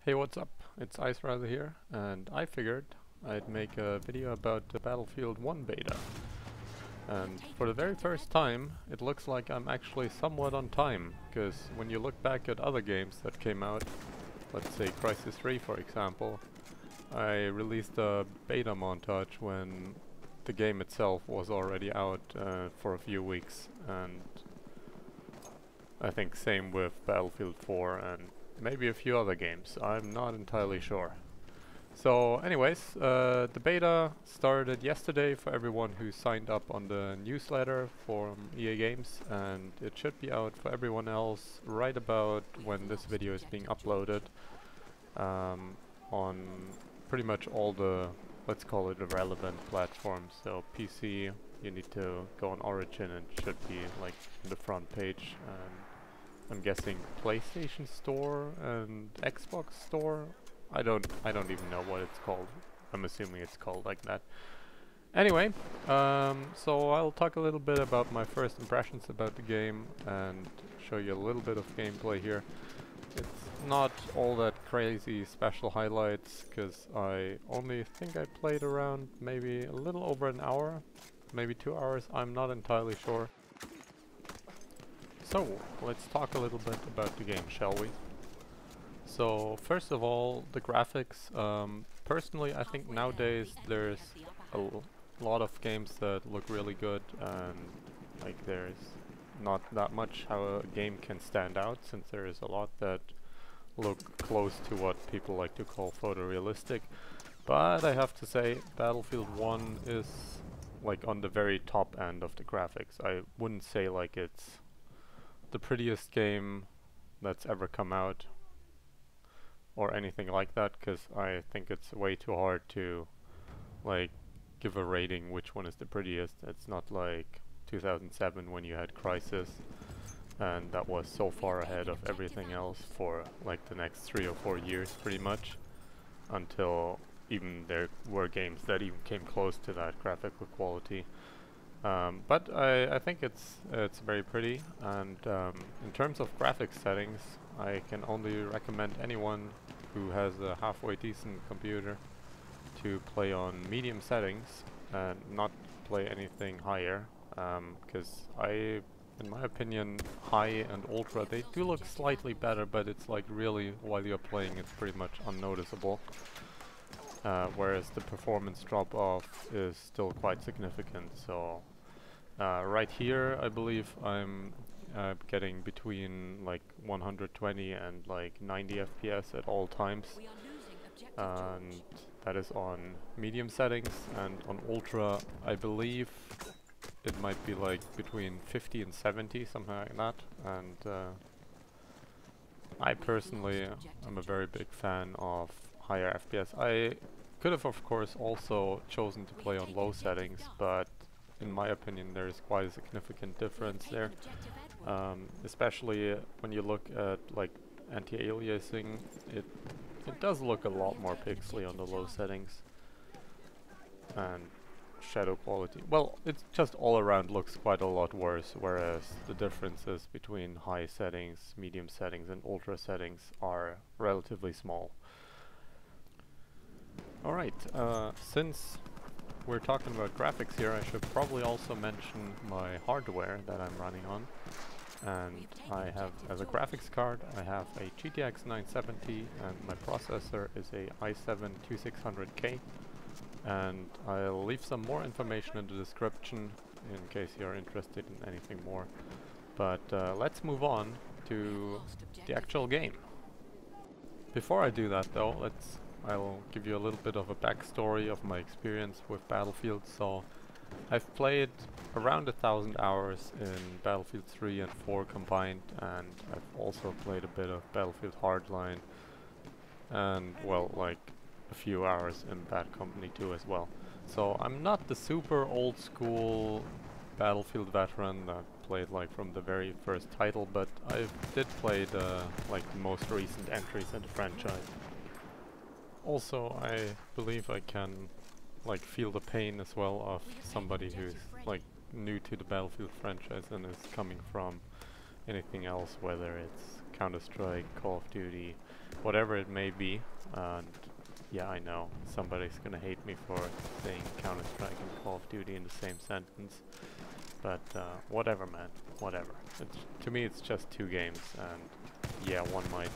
Hey, what's up? It's Ice Rider here, and I figured I'd make a video about the Battlefield 1 beta. And for the very first time, it looks like I'm actually somewhat on time, because when you look back at other games that came out, let's say Crysis 3 for example, I released a beta montage when the game itself was already out for a few weeks, and I think same with Battlefield 4 and maybe a few other games. I'm not entirely sure. So anyways, the beta started yesterday for everyone who signed up on the newsletter from EA Games, and it should be out for everyone else right about when this video is being uploaded on pretty much all the, let's call it, the relevant platforms. So PC, you need to go on Origin and it should be like in the front page. I'm guessing PlayStation Store and Xbox Store. I don't even know what it's called. I'm assuming it's called like that. Anyway, so I'll talk a little bit about my first impressions about the game and show you a little bit of gameplay here. It's not all that crazy special highlights, because I only think I played around maybe a little over an hour, maybe 2 hours, I'm not entirely sure. So, let's talk a little bit about the game, shall we? So, first of all, the graphics. Personally, I think nowadays there's a lot of games that look really good, and like there's not that much how a game can stand out, since there is a lot that look close to what people like to call photorealistic. But I have to say, Battlefield 1 is like on the very top end of the graphics. I wouldn't say like it's the prettiest game that's ever come out or anything like that, because I think it's way too hard to like give a rating which one is the prettiest. It's not like 2007 when you had Crysis, and that was so far ahead of everything else for like the next 3 or 4 years pretty much, until even there were games that even came close to that graphical quality. But I think it's very pretty, and in terms of graphics settings, I can only recommend anyone who has a halfway decent computer to play on medium settings and not play anything higher, because in my opinion, high and ultra, they do look slightly better, but it's like really, while you're playing, it's pretty much unnoticeable. Whereas the performance drop-off is still quite significant. So right here, I believe I'm getting between like 120 and like 90 FPS at all times, and that is on medium settings. And on ultra, I believe it might be like between 50 and 70, something like that. And I personally am a very big fan of higher FPS. I could have, of course, also chosen to play on low settings, but in my opinion there is quite a significant difference there, especially when you look at like anti-aliasing. It does look a lot more pixely on the low settings, and shadow quality, well, it just all around looks quite a lot worse, whereas the differences between high settings, medium settings and ultra settings are relatively small. Alright, since we're talking about graphics here, I should probably also mention my hardware that I'm running on. And I have, as a graphics card, I have a GTX 970, and my processor is a i7-2600K. And I'll leave some more information in the description in case you're interested in anything more. But let's move on to the actual game. Before I do that though, I'll give you a little bit of a backstory of my experience with Battlefield. So I've played around 1,000 hours in Battlefield 3 and 4 combined, and I've also played a bit of Battlefield Hardline, and well, like a few hours in Bad Company 2 as well. So I'm not the super old school Battlefield veteran that played like from the very first title, but I did play the like the most recent entries in the franchise. Also, I believe I can like feel the pain as well of somebody who's like new to the Battlefield franchise and is coming from anything else, whether it's Counter-Strike, Call of Duty, whatever it may be. And yeah, I know somebody's gonna hate me for saying Counter-Strike and Call of Duty in the same sentence, but whatever, man, whatever. To me it's just two games, and yeah, one might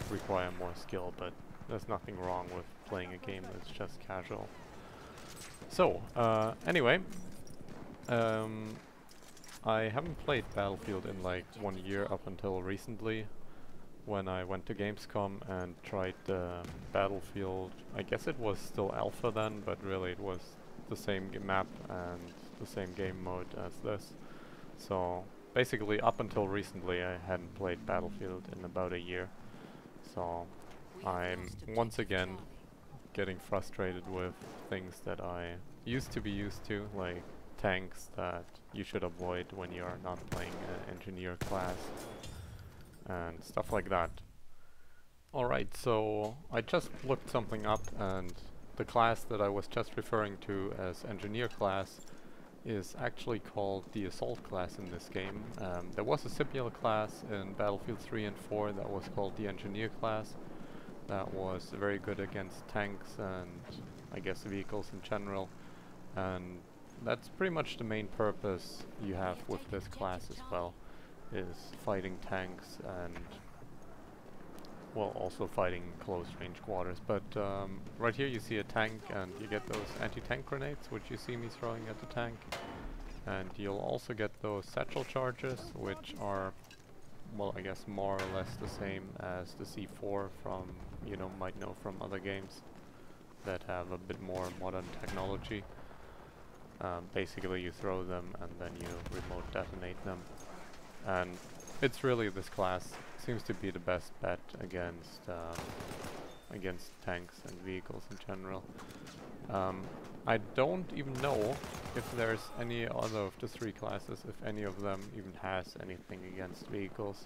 require more skill, but there's nothing wrong with playing a game that's just casual. So, anyway, I haven't played Battlefield in like 1 year up until recently, when I went to Gamescom and tried Battlefield. I guess it was still alpha then, but really it was the same map and the same game mode as this. So basically up until recently I hadn't played Battlefield in about a year. So I'm once again getting frustrated with things that I used to be used to, like tanks that you should avoid when you're not playing an engineer class and stuff like that. Alright, so I just looked something up, and the class that I was just referring to as engineer class is actually called the assault class in this game. There was a similar class in Battlefield 3 and 4 that was called the engineer class. That was very good against tanks and I guess vehicles in general, and that's pretty much the main purpose you have with this class as well, is fighting tanks and, well, also fighting close range quarters. But right here you see a tank, and you get those anti-tank grenades, which you see me throwing at the tank. And you'll also get those satchel charges, which are, well, I guess more or less the same as the C4 from, might know from other games that have a bit more modern technology. Basically you throw them and then you remote detonate them. And it's really, this class seems to be the best bet against tanks and vehicles in general. I don't even know if there's any other of the three classes, if any of them even has anything against vehicles.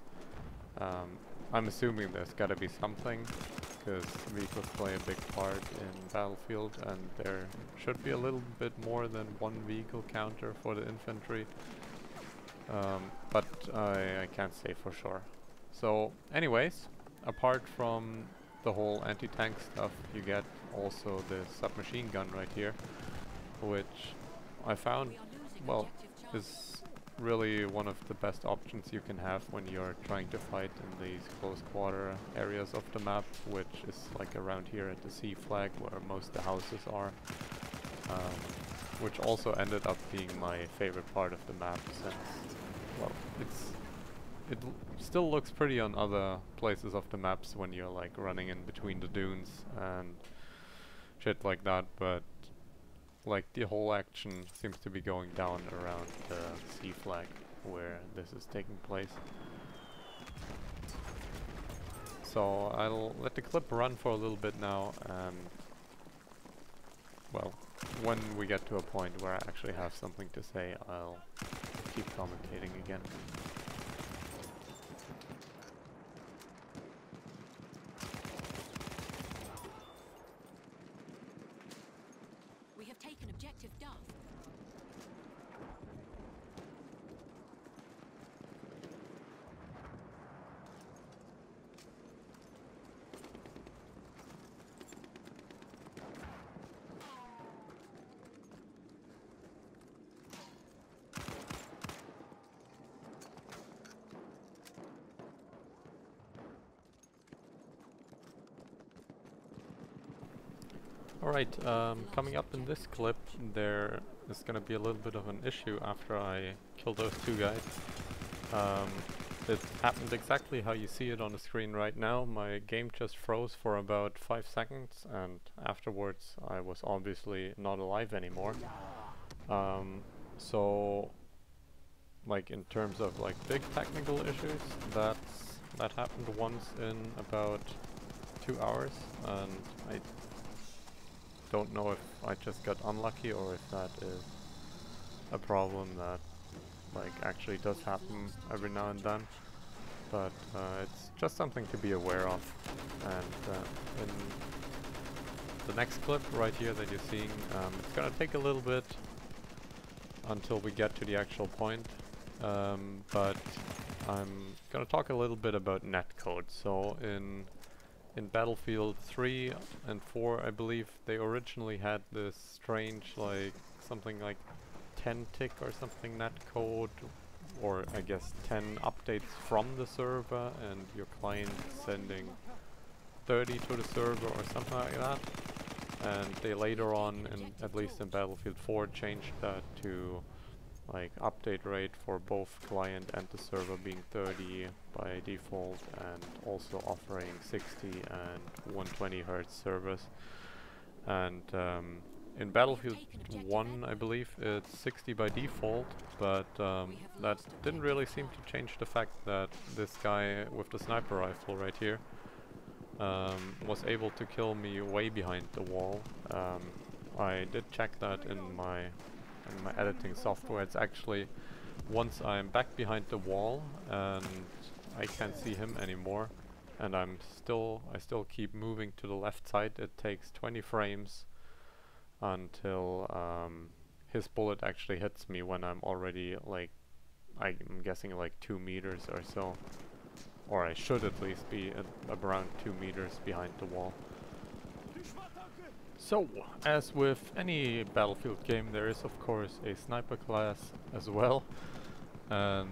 I'm assuming there's gotta be something, because vehicles play a big part in Battlefield, and there should be a little bit more than one vehicle counter for the infantry. But I can't say for sure. So anyways, apart from the whole anti-tank stuff, you get also this submachine gun right here, which I found, well, is really one of the best options you can have when you're trying to fight in these close quarter areas of the map, which is like around here at the C flag where most of the houses are, which also ended up being my favorite part of the map, since, well, it still looks pretty on other places of the maps when you're like running in between the dunes and shit like that, but like the whole action seems to be going down around the C flag where this is taking place. So I'll let the clip run for a little bit now, and well, when we get to a point where I actually have something to say, I'll keep commentating again. We have taken objective Duff. Alright, coming up in this clip, there is gonna be a little bit of an issue after I kill those two guys. It happened exactly how you see it on the screen right now. My game just froze for about 5 seconds, and afterwards I was obviously not alive anymore. So, like, in terms of like big technical issues, that happened once in about 2 hours, and I don't know if I just got unlucky or if that is a problem that like actually does happen every now and then, but it's just something to be aware of. And in the next clip right here that you're seeing, it's gonna take a little bit until we get to the actual point, but I'm gonna talk a little bit about netcode. So in in Battlefield 3 and 4, I believe they originally had this strange, like, something like 10 tick or something net code, or I guess 10 updates from the server, and your client sending 30 to the server or something like that. And they later on, at least in Battlefield 4, changed that to like update rate for both client and the server being 30 by default, and also offering 60 and 120 Hz service. And in Battlefield 1, I believe it's 60 by default, but that didn't really seem to change the fact that this guy with the sniper rifle right here was able to kill me way behind the wall. I did check that in my editing software. It's actually once I'm back behind the wall and I can't see him anymore, and I still keep moving to the left side, it takes 20 frames until his bullet actually hits me when I'm already, like, I'm guessing like 2 meters or so. Or I should at least be around 2 meters behind the wall. So, as with any Battlefield game, there is of course a sniper class as well. And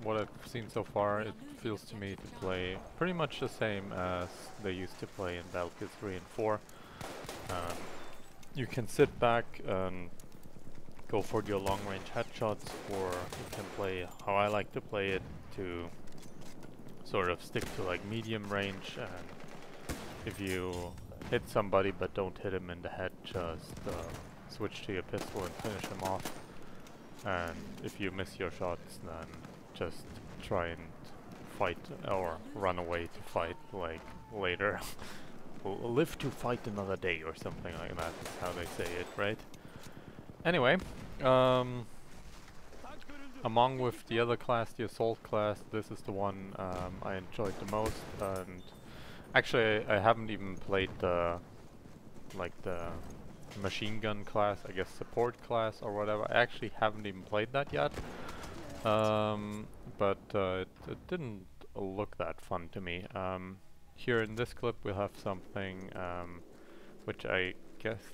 what I've seen so far, it feels to me to play pretty much the same as they used to play in Battlefield 3 and 4. You can sit back and go for your long range headshots, or you can play how I like to play it, to sort of stick to like medium range, and if you hit somebody but don't hit him in the head, just switch to your pistol and finish him off. And if you miss your shots, then just try and fight or run away to fight like later. Live to fight another day or something like that is how they say it, right? Anyway, among with the other class, the assault class, this is the one I enjoyed the most. And actually, I haven't even played the machine gun class, I guess support class or whatever. I actually haven't even played that yet. But it didn't look that fun to me. Here in this clip we'll have something which I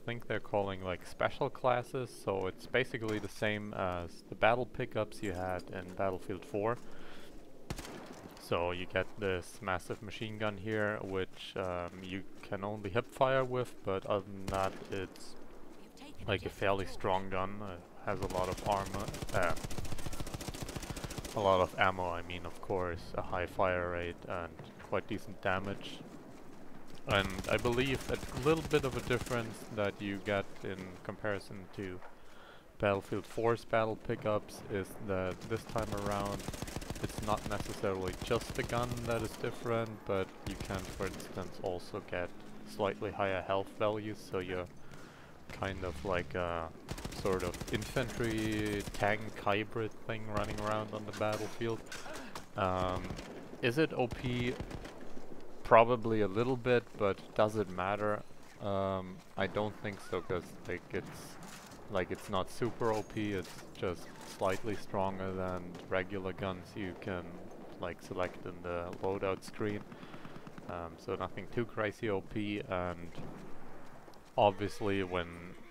think they're calling like special classes, so it's basically the same as the battle pickups you had in Battlefield 4. So you get this massive machine gun here, which you can only hip fire with, but other than that it's like a fairly strong gun. Has a lot of armor, a lot of ammo, I mean, of course, a high fire rate and quite decent damage. And I believe a little bit of a difference that you get in comparison to Battlefield 4's battle pickups is that this time around it's not necessarily just the gun that is different, but you can, for instance, also get slightly higher health values, so you're kind of like a sort of infantry tank hybrid thing running around on the battlefield. Is it OP? Probably a little bit, but does it matter? I don't think so, because it's not super OP, it's just slightly stronger than regular guns you can like select in the loadout screen. So nothing too crazy OP, and obviously when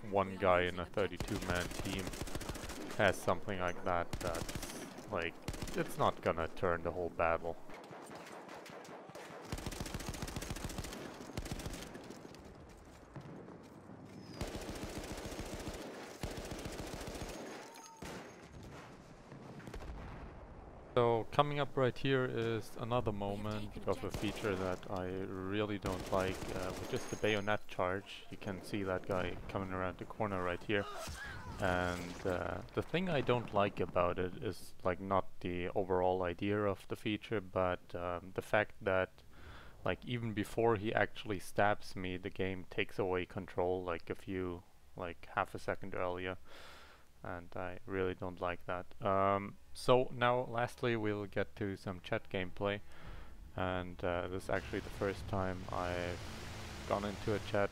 one guy in a 32-man team has something like that, that's like, it's not gonna turn the whole battle. So coming up right here is another moment of a feature that I really don't like, which is the bayonet charge. You can see that guy coming around the corner right here. And the thing I don't like about it is like not the overall idea of the feature, but the fact that like even before he actually stabs me, the game takes away control like half a second earlier. And I really don't like that. So now lastly we'll get to some chat gameplay, and this is actually the first time I've gone into a chat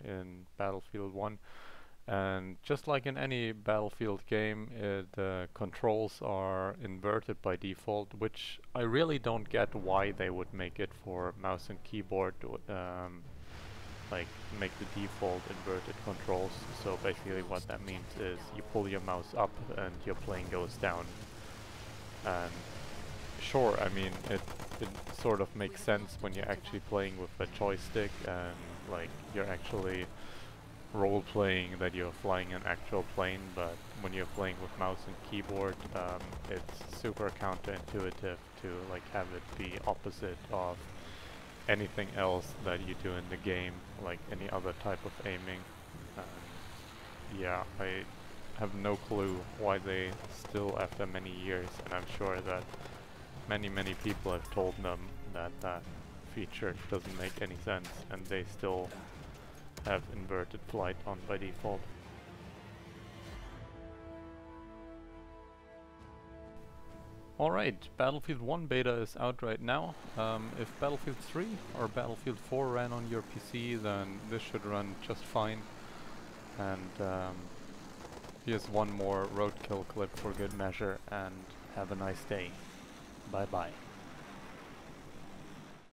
in Battlefield 1, And just like in any Battlefield game, the controls are inverted by default, which I really don't get why they would make it for mouse and keyboard, like make the default inverted controls. So basically what that means is you pull your mouse up and your plane goes down. And sure, I mean, it sort of makes sense when you're actually playing with a joystick and like you're actually role-playing that you're flying an actual plane, but when you're playing with mouse and keyboard, it's super counterintuitive to like have it be opposite of anything else that you do in the game, like any other type of aiming. Yeah, I have no clue why they still, after many years, and I'm sure that many people have told them that that feature doesn't make any sense, and they still have inverted flight on by default. Alright, Battlefield 1 beta is out right now. If Battlefield 3 or Battlefield 4 ran on your PC, then this should run just fine. And here's one more roadkill clip for good measure, and have a nice day. Bye bye.